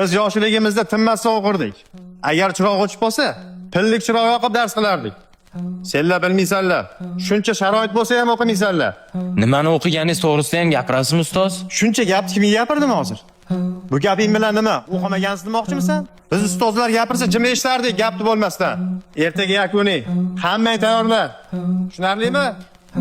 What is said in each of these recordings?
Biz yoshligimizda tinmasdan o'qirdik. Agar chiroq o'chib qolsa, pillik chiroq yoqib dars qilardik. Senlar bilmaysanlar. Shuncha sharoit bo'lsa ham o'qimaysanlar. Nimani o'qiganingiz to'g'risida ham gapirasizmi ustoz? Shuncha gapni kim gapirdimi hozir? Bu gaping bilan nima? O'qimagansiz demoqchimisan? Biz ustozlar gapirsa jim eshitardik, gapni bo'lmasdan. Ertaga yakuniy. Hammang tayyorlar. Tushunarlimi?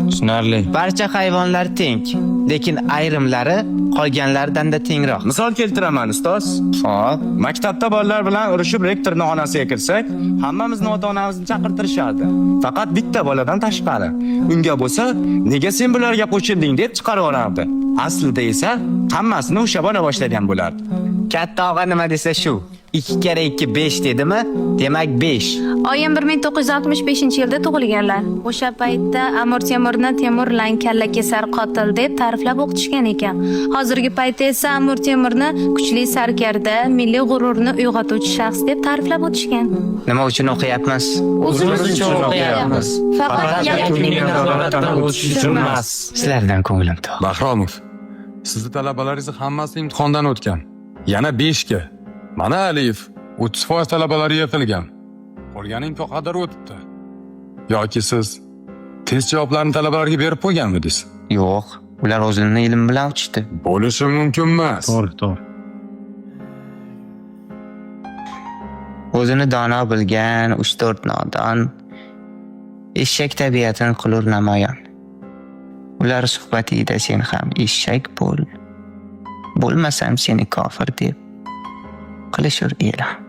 Tushunarli. Barcha hayvonlar teng, lekin ayrimlari qolganlardan-da tengroq. Misol keltiraman ustoz. Xo'p, Maktabda bolalar bilan urushib rektorning xonasiga kirsak, hammamizni ota-onamizni chaqirtirishardi. Faqat bitta boladan tashqari. Unga bo'lsa, nega sen bularga qo'shilding deb chiqarib yuborardi. Aslida esa hammasini o'sha bola boshlagan bo'lardi. katta og'a nima desa shu. 2 kere 2 5 dedimi? Demak 5. Oyim 1965-yilda tug'ilganlar. O'sha paytda Amir Temurni Temur lang kalla kesar qotil deb ta'riflab o'qitishgan ekan. Hozirgi paytda esa Amir Temurni kuchli sarkarda, milliy g'ururni uyg'otuvchi shaxs deb ta'riflab o'tishgan. Nima uchun o'qiyapmiz? O'zimiz uchun o'qiyapmiz. Faqat yakuniy nazoratdan o'tish uchun emas. Sizlardan ko'nglim to'q. Bahromov, sizni talabalaringiz hammasi imtihondan o'tgan. Yana 5 ga. Mana Aliyev 30% talabalari yiqilgan. Qolgani imtihondan o'tibdi. Yoki siz test javoblarini talabalarga berib qo'yganmidingiz? Yo'q, ular o'zini ilm bilan o'tishdi. Bo'lishi mumkin emas. To'g'ri. O'zini dono bilgan 3-4 nodon eshak tabiatini qilur namoyon. Ular suhbatida sen ham eshak bo'l. Bo'lmasam seni kofir deb qilishur e'lon.